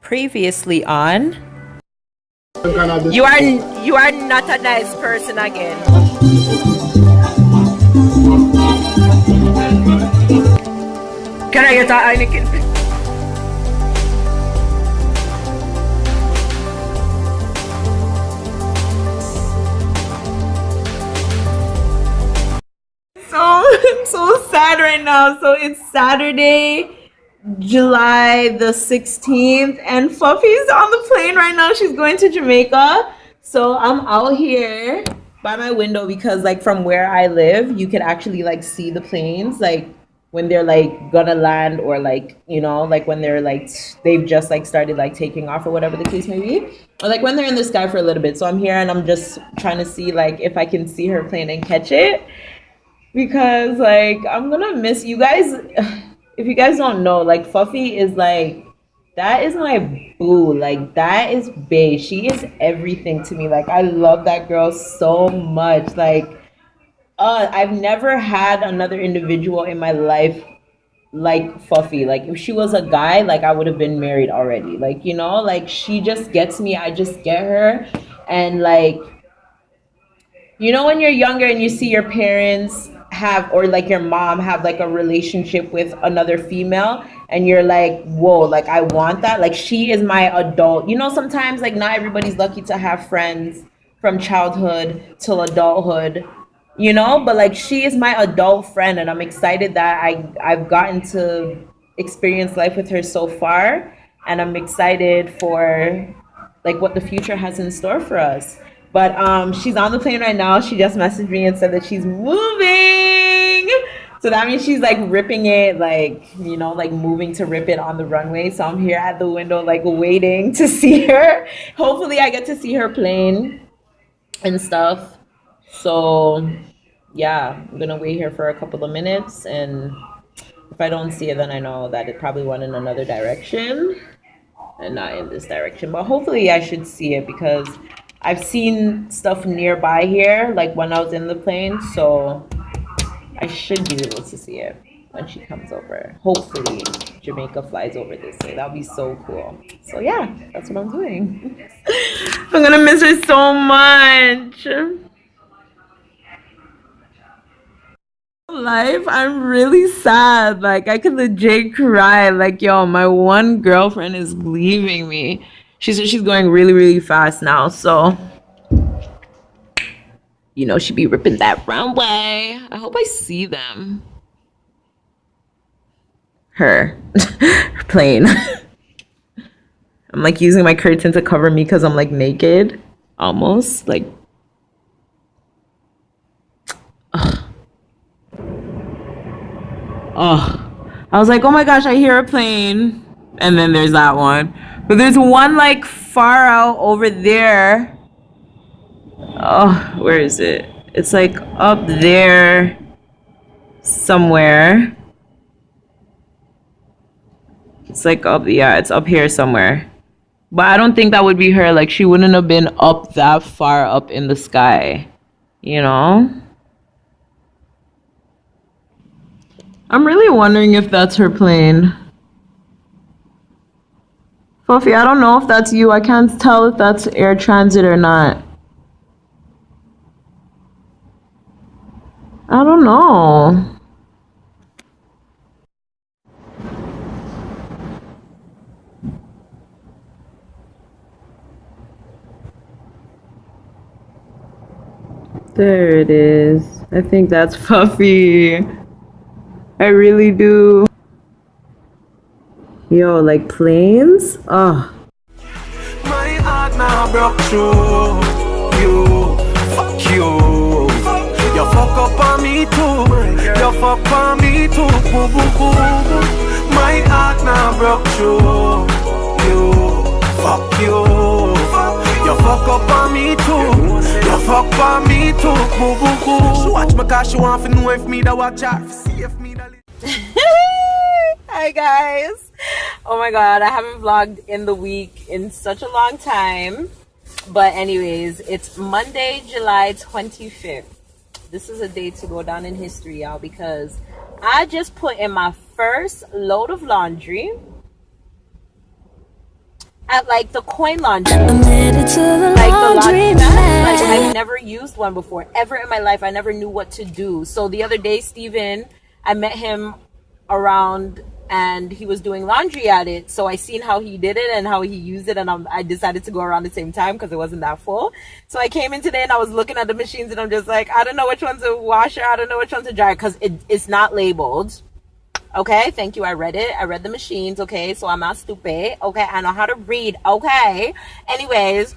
Previously on, you are not a nice person again. Can I get that Heineken? So I'm so sad right now. So it's Saturday, July the 16th, and Fuffy's on the plane right now. She's going to Jamaica. So I'm out here by my window because like from where I live, you can actually like see the planes like when they're like gonna land, or like, you know, like when they're like they've just like started like taking off or whatever the case may be, or like when they're in the sky for a little bit. So I'm here and I'm just trying to see like if I can see her plane and catch it, because like I'm gonna miss you guys. If you guys don't know, like Fuffy is like, that is my boo. Like that is bae. She is everything to me. Like I love that girl so much. Like I've never had another individual in my life like Fuffy. Like if she was a guy, like I would have been married already. Like, you know, like she just gets me. I just get her. And like, you know, when you're younger and you see your parents have, or like your mom have like a relationship with another female, and you're like, whoa, like I want that. Like she is my adult. You know, sometimes like not everybody's lucky to have friends from childhood till adulthood, you know, but like she is my adult friend, and I'm excited that I've gotten to experience life with her so far, and I'm excited for like what the future has in store for us. But she's on the plane right now. She just messaged me and said that she's moving. So that means she's like ripping it, like, you know, like moving to rip it on the runway. So I'm here at the window, like waiting to see her. Hopefully I get to see her plane and stuff. So yeah, I'm gonna wait here for a couple of minutes, and if I don't see it, then I know that it probably went in another direction and not in this direction. But hopefully I should see it, because I've seen stuff nearby here, like when I was in the plane, so I should be able to see it when she comes over. Hopefully Jamaica flies over this way. That'll be so cool. So yeah, that's what I'm doing. I'm gonna miss her so much. Life, I'm really sad. Like I could legit cry. Like, yo, my one girlfriend is leaving me. She said she's going really, really fast now. So, you know, she be ripping that runway. I hope I see them. Her plane. I'm like using my curtain to cover me because I'm like naked. Almost. Like, oh, I was like, oh my gosh, I hear a plane. And then there's that one. But there's one like far out over there. Oh, where is it? It's like up there somewhere. It's like up, yeah, it's up here somewhere. But I don't think that would be her. Like she wouldn't have been up that far up in the sky, you know? I'm really wondering if that's her plane. Fuffy, I don't know if that's you. I can't tell if that's air transit or not. I don't know. There it is. I think that's Fuffy. I really do. Yo, like planes? Oh. My heart now broke through you. Fuck you. You fuck up on me too. You fuck on me too. Boo, boo, boo. My heart now broke through you. Fuck you. You fuck up on me too. You fuck on me too. Boo, boo, boo. She watch my car, she want to know if me that watch her. See if me that. Hi guys. Oh my god, I haven't vlogged in the week in such a long time. But anyways, it's Monday, July 25th. This is a day to go down in history, y'all, because I just put in my first load of laundry. at like the coin laundry, I'm headed to the like the laundromat. Like laundromat. I've never used one before, ever in my life. I never knew what to do. So the other day, Steven, I met him around and he was doing laundry at it. So I seen how he did it and how he used it, and I decided to go around the same time because it wasn't that full. So I came in today and I was looking at the machines and I'm just like, I don't know which one's a washer, I don't know which one's a dryer, because it's not labeled. Okay, thank you. I read it. I read the machines. Okay, so I'm not stupid. Okay, I know how to read. Okay. Anyways,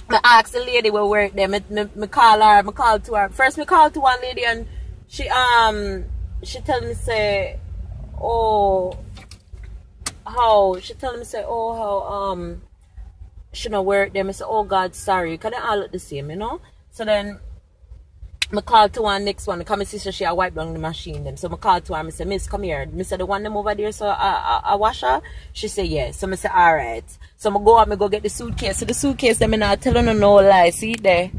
I asked the lady where work there. Me call her. Me call to her. First, me call to one lady and she tell me say, oh, how she tell me say, oh, how she not work there. Me say, oh God, sorry. Cause they all look the same, you know. So then I call to one next one. Come sister, she a wipe down the machine them. So I call to her. I say, Miss, come here. I say, the one them over there, so I wash her. She say yes. So I say, all right. So I go up, I go get the suitcase. So the suitcase, them I tell her no lie. See it there.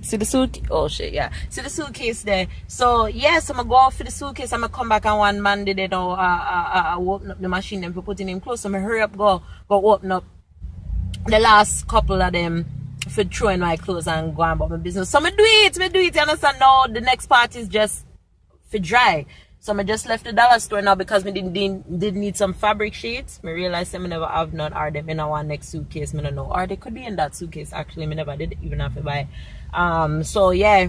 See the suitcase? Oh shit, yeah. See the suitcase there. So yes, I'm gonna go off for the suitcase. I'm gonna come back on one Monday. They know open up the machine them for putting in clothes. So I hurry up, go open up the last couple of them for throwing my clothes and going about my business. So I do it, you understand? Now the next part is just for dry. So I just left the dollar store now because I did need some fabric sheets. I realized I never have none, or them in our next suitcase. I don't know, or they could be in that suitcase actually. I never did even have to buy. So yeah,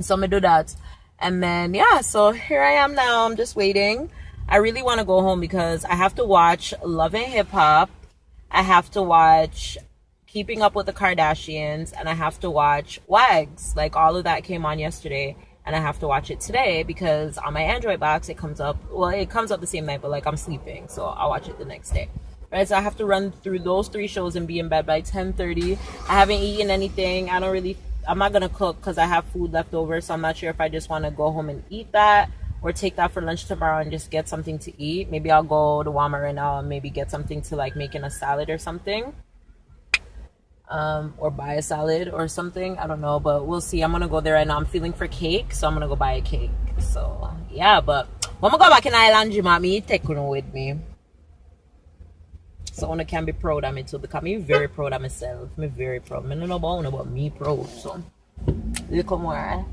so I do that, and then yeah, so here I am now. I'm just waiting. I really want to go home because I have to watch Love and Hip Hop. I have to watch Keeping Up with the Kardashians, and I have to watch Wags. Like all of that came on yesterday, and I have to watch it today because on my Android box it comes up, well, it comes up the same night, but like I'm sleeping, so I'll watch it the next day. Right, so I have to run through those 3 shows and be in bed by 10:30. I haven't eaten anything. I'm not gonna cook because I have food left over, so I'm not sure if I just want to go home and eat that or take that for lunch tomorrow and just get something to eat. Maybe I'll go to Walmart right now and maybe get something to like make in a salad or something. Or buy a salad or something. I don't know, but we'll see. I'm gonna go there right now. I'm feeling for cake, so I'm gonna go buy a cake. So yeah, but when I go back in Island Gym, me take one with me. So I can be proud of me too, because I'm very proud of myself. I'm very proud. I don't know about me proud. So look more.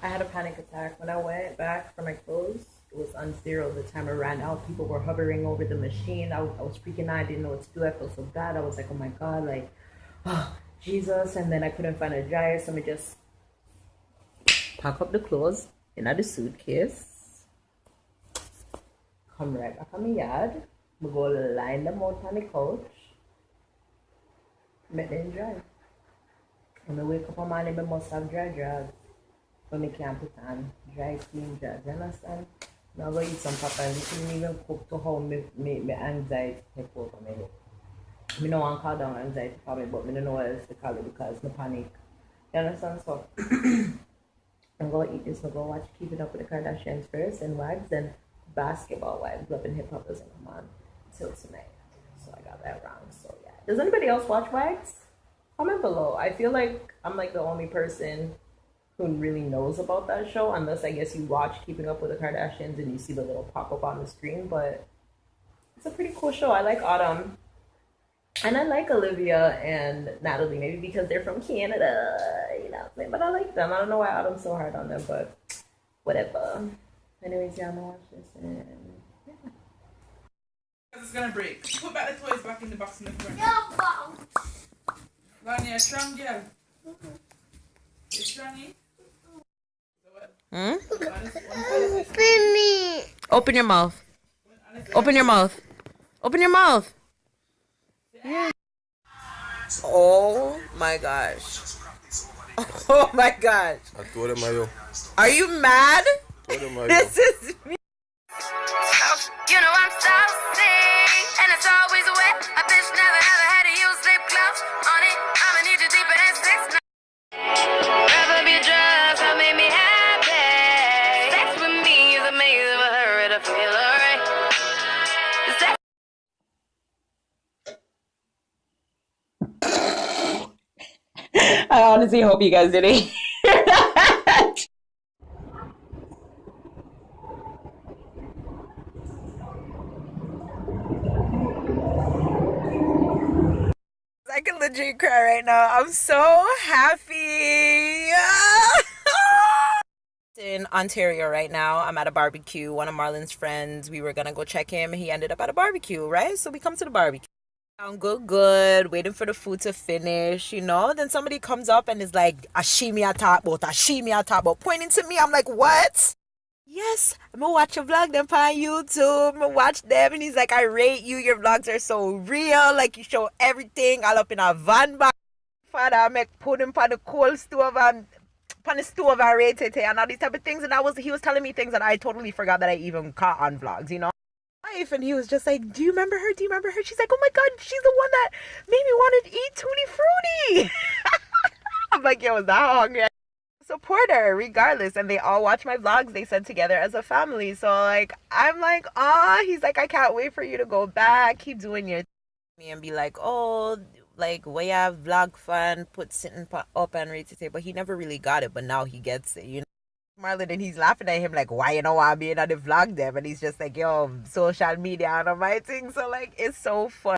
I had a panic attack when I went back for my clothes. It was on 0 the time I ran out. People were hovering over the machine. I was freaking out. I didn't know what to do. I felt so bad. I was like, oh my God, like, oh, Jesus. And then I couldn't find a dryer. So I just pack up the clothes in the suitcase. Come right back on my yard. I go line them out on the couch. Make them dry. When I wake up on morning, I must have dry drugs. But I can't put on dry clean drugs. You understand? Now I'm going to eat some Popeyes. It couldn't even cook to how my anxiety take over me. I don't want to call down anxiety for me, but I don't know what else to call it because I panic. You understand? So I'm going to eat this. I'm going to watch Keeping Up with the Kardashians first, and Wags, and basketball Wags. Love and Hip Hop doesn't come on till tonight. So I got that wrong. So yeah. Does anybody else watch Wags? Comment below. I feel like I'm like the only person who really knows about that show, unless I guess you watch Keeping Up with the Kardashians and you see the little pop-up on the screen. But it's a pretty cool show. I like Autumn, and I like Olivia and Natalie, maybe because they're from Canada, you know, but I like them. I don't know why Autumn's so hard on them, but whatever. Anyways, yeah, I'm gonna watch this, and yeah. It's gonna break. Put back the toys back in the box in the front. Lonnie, you're strong girl. You strong, eh? Open your mouth. Open your mouth. Open your mouth. Yeah. Oh my gosh. Oh my gosh. I told him, yo. Are you mad? This is me. You know I'm saucy, and it's always wet. A bitch never ever had to use lip gloss on it. I'ma need you deeper than 6 9. Rather be drugs, that made me happy. Sex with me is amazing for her to feel alright. I honestly hope you guys didn't hear that. I can legit cry right now. I'm so happy. In Ontario right now. I'm at a barbecue. One of Marlon's friends, we were gonna go check him. He ended up at a barbecue, right? So we come to the barbecue. I'm good, waiting for the food to finish, you know? Then somebody comes up and is like, Ashimi I talk about, pointing to me. I'm like, what? Yes, I'm gonna watch your vlog them on YouTube. I'm gonna watch them. And he's like, I rate you. Your vlogs are so real. Like, you show everything all up in a van bag. Father, I make pudding on the cold stove and on the stove and rate it and all these type of things. And he was telling me things that I totally forgot that I even caught on vlogs, you know? And he was just like, do you remember her? She's like, oh my God, she's the one that made me want to eat Tutti Frutti. I'm like, yo, was that hungry? I support her regardless. And they all watch my vlogs. They said together as a family. So like, I'm like, he's like, I can't wait for you to go back. Keep doing your thing. And be like, oh, like, we have vlog fun, put sitting up and rate it. But he never really got it. But now he gets it, you know? Marlon, and he's laughing at him like, why you know I'm being on the vlog them? And he's just like, yo, social media and all my thing. So like, it's so fun.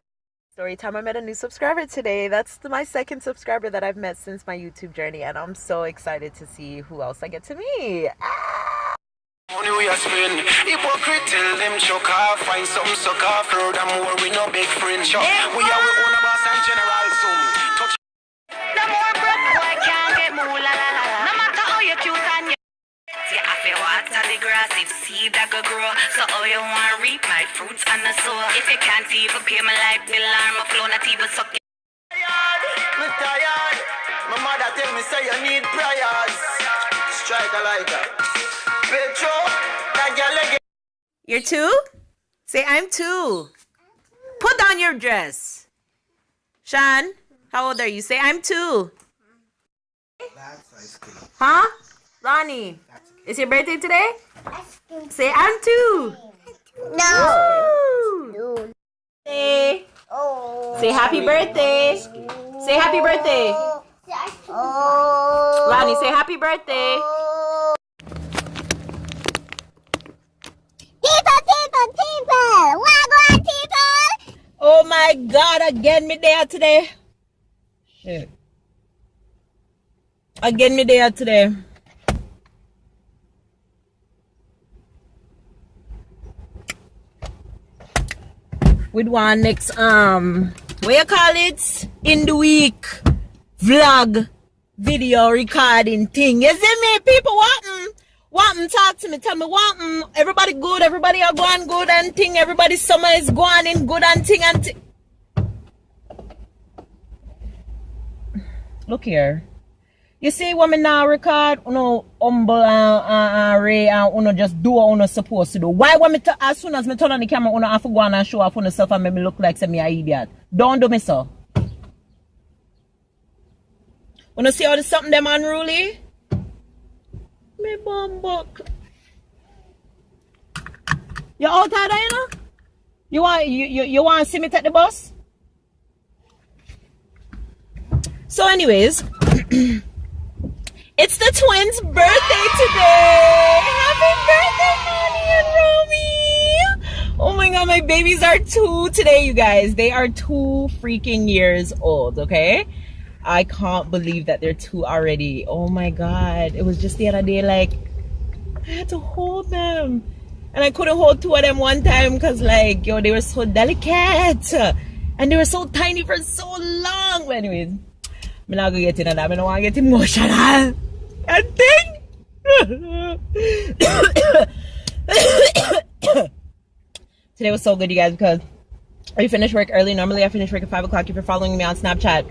Story time, I met a new subscriber today. That's my second subscriber that I've met since my YouTube journey, and I'm so excited to see who else I get to meet. Money we are spend, hypocrite tell them choke off, find some suck off, furthermore we no big friend shop. We are we own a boss and general soon. Touch. No more broke boy can't get moolah la la la. No matter how you cute and you you have to water the grass if seed that go grow. So how you want to reap my fruits and the soul. If you can't even pay my light bill or my flow, not even suck it. Me tired, my mother tell me say you need prayers. Strike a lighter. Petro, that girl again. You're two? Say, I'm two. Put down your dress. Sean, how old are you? Say, I'm two. Huh? Ronnie, is your birthday today? Say, I'm two. No. Say, say happy birthday. Say happy birthday. Ronnie, say happy birthday. Oh my God, again me there today. Shit. Again me there today. With one next what you call it? In the week vlog video recording thing. You see me? People want talk to me, tell me want everybody good, everybody are going good and thing, everybody summer is going in good and thing and thing. Look here. You see when me now record, humble and Ray and just do what you supposed to do. Why when me as soon as me turn on the camera, have to go on and show off on yourself and make me look like me an idiot? Don't do me so. Wanna see how this something them unruly? Me bum buck. You out there, you know? You want to see me take the bus? So anyways, it's the twins' birthday today. Happy birthday, Manny and Romy. Oh my God, my babies are 2 today, you guys. They are 2 freaking years old, okay? I can't believe that they're 2 already. Oh my God. It was just the other day, like, I had to hold them. And I couldn't hold 2 of them one time because, like, yo, they were so delicate. And they were so tiny for so long. But anyways, I'm not going to get into that. I don't want to get emotional. And thing. Today was so good, you guys, because I finished work early. Normally, I finish work at 5 o'clock. If you're following me on Snapchat,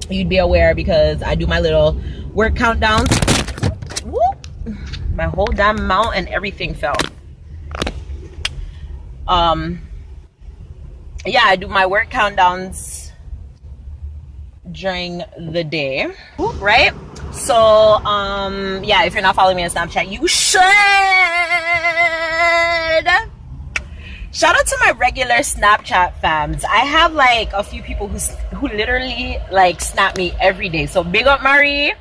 you'd be aware because I do my little work countdowns. Whoop. My whole damn mount and everything fell. Yeah, I do my work countdowns during the day, right? So yeah, if you're not following me on Snapchat, you should. Shout out to my regular Snapchat fams. I have like a few people who literally like snap me every day. So big up Marie.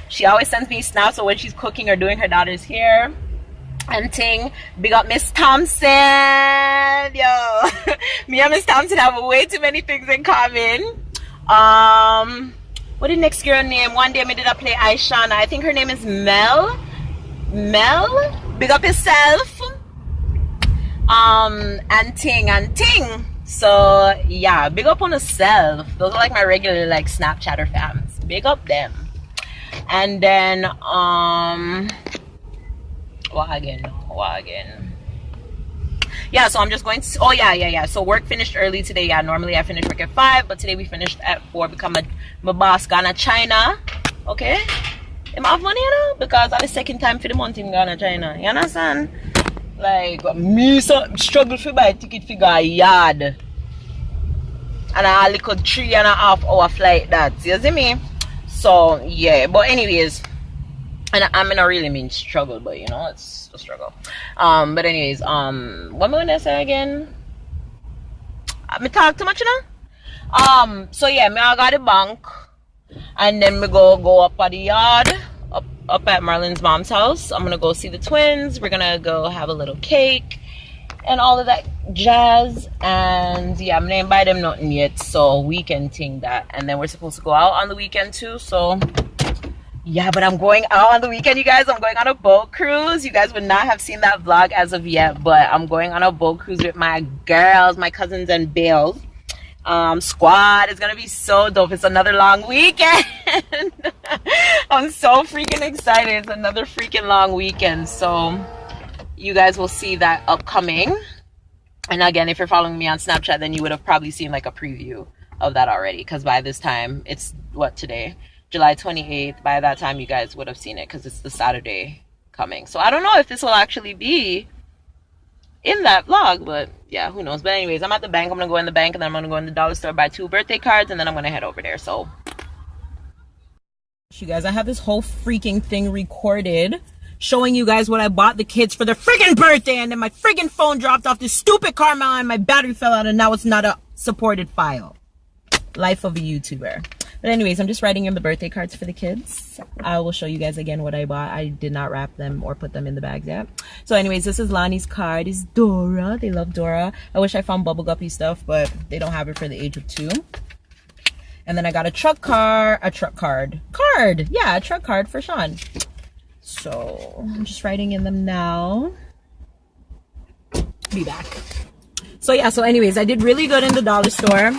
She always sends me snaps. So when she's cooking or doing her daughter's hair, and ting. Big up Miss Thompson. Yo. Me and Miss Thompson have way too many things in common. What did next girl name? One day I did play Aishana. I think her name is Mel. Big up yourself. And ting. So yeah, big up on yourself. Those are like my regular like Snapchatter fams. Big up them. And then what again? Yeah, so I'm just going to, yeah. So work finished early today. Yeah, normally I finish work at 5, but today we finished at 4 because my boss gone to China. Okay? Him have money, you know? Because at the second time for the month him gone to China. You understand? Like, me so struggle to buy a ticket for a yard. And a little 3.5 hour flight that. You see me? So, yeah. But anyways, and I'm in a really mean struggle, but you know, it's a struggle. But anyways, what am I gonna say again? Me talk too much, you know? So yeah, me I got the bank, and then we go up at the yard, up at Marlon's mom's house. I'm gonna go see the twins. We're gonna go have a little cake and all of that jazz. And yeah, I'm gonna invite them nothing yet, so weekend thing that. And then we're supposed to go out on the weekend too, so yeah, but I'm going out on the weekend, you guys. I'm going on a boat cruise. You guys would not have seen that vlog as of yet, but I'm going on a boat cruise with my girls, my cousins and Bales. Squad is gonna be so dope. It's another long weekend. I'm so freaking excited. It's another freaking long weekend. So you guys will see that upcoming. And again, if you're following me on Snapchat, then you would have probably seen like a preview of that already, because by this time, it's what today? July 28th. By that time you guys would have seen it because it's the Saturday coming. So I don't know if this will actually be in that vlog, but yeah, who knows. But anyways, I'm at the bank. I'm gonna go in the bank, and then I'm gonna go in the dollar store, buy 2 birthday cards, and then I'm gonna head over there. So you guys, I have this whole freaking thing recorded showing you guys what I bought the kids for their freaking birthday, and then my freaking phone dropped off this stupid car mount and my battery fell out, and now it's not a supported file. Life of a YouTuber. But anyways, I'm just writing in the birthday cards for the kids. I will show you guys again what I bought. I did not wrap them or put them in the bags yet. So anyways, this is Lonnie's card. It's Dora. They love Dora. I wish I found bubble guppy stuff, but they don't have it for the age of 2. And then I got a truck card for Sean. So I'm just writing in them now. Be back. So yeah, so anyways, I did really good in the dollar store.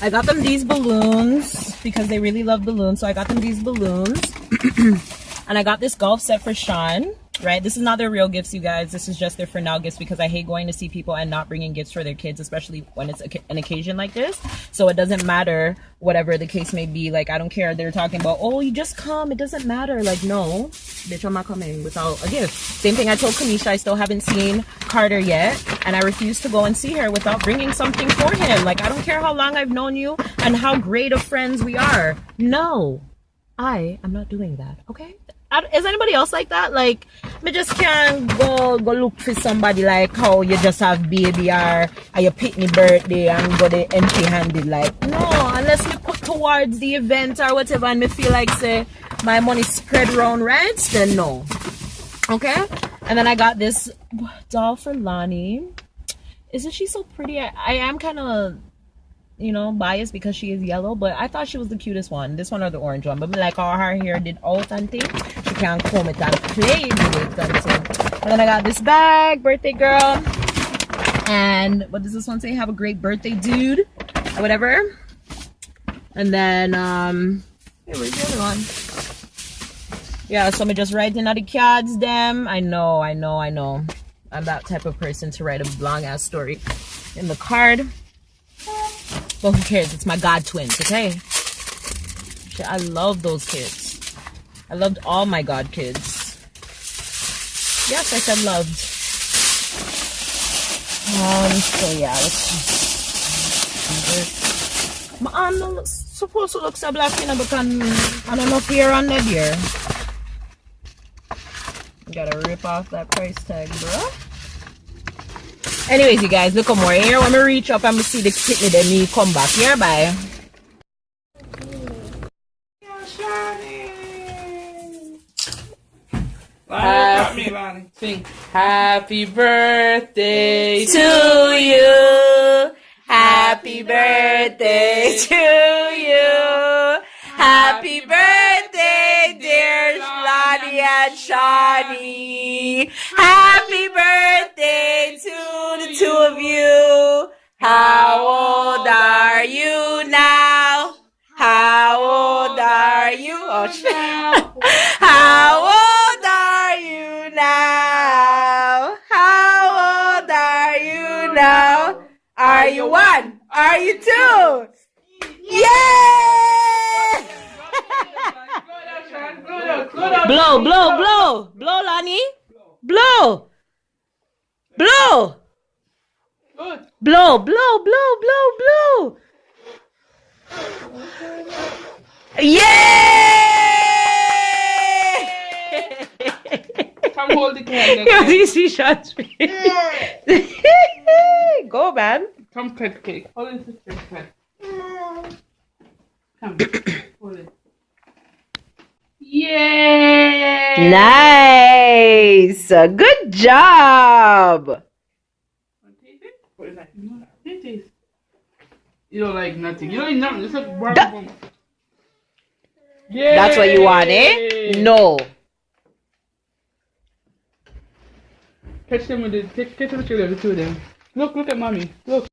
I got them these balloons because they really love balloons. So I got them these balloons. And I got this golf set for Sean, right? This is not their real gifts, you guys. This is just their for now gifts because I hate going to see people and not bringing gifts for their kids, especially when it's an occasion like this. So it doesn't matter, whatever the case may be. Like, I don't care. They're talking about, oh, you just come. It doesn't matter. Like, no, bitch, I'm not coming without a gift. Same thing I told Kamisha. I still haven't seen Carter yet, and I refuse to go and see her without bringing something for him. Like, I don't care how long I've known you and how great of friends we are. No, I am not doing that, okay? Is anybody else like that? Like, me just can't go look for somebody like how you just have baby or you pick me birthday and go the empty handed. Like, no, unless me put towards the event or whatever and me feel like say my money spread around right, then no. Okay? And then I got this doll for Lonnie. Isn't she so pretty? I am kind of, you know, biased because she is yellow, but I thought she was the cutest one. This one or the orange one. But like how her hair did out and thing, she can't comb it and play with it and thing. And then I got this bag, birthday girl. And what does this one say? Have a great birthday, dude, or whatever. And then hey, where's the other one? Yeah, so me just writing out the cards them. I know. I'm that type of person to write a long ass story in the card. But who cares? It's my god twins, okay? Shit, I love those kids. I loved all my god kids. Yes, I said loved. So yeah, let's just my arm supposed to look so black, you know, because I don't know if you're on that here. Gotta rip off that price tag, bro. Anyways, you guys, look more here. When I reach up, I'm gonna see the pitney, then me come back here. Bye. Stop me, Lonnie. Sing. Happy birthday To you. Happy birthday to you. Happy birthday, dear Lonnie and Shawnee. Happy birthday to the two of you. How old are you now? How old are you? Oh, shit. How old are you now? How old are you now? Are you one? Are you two? Yay! Blow, blow, blow. Blow, Lonnie. Blow. Blow. Good. Blow, blow, blow, blow, blow. Yay! Come hold the candle. Yo, these two shots. Go, man. Come cut cake. Hold it, sister. Cut. Come. Hold it. Yay! Nice. Good job. What is that? You know that. It is. You don't like nothing. You don't like nothing. It's like Da- Yay! That's what you want, eh? No. Catch them with the catch them with the two of them. Look at mommy. Look.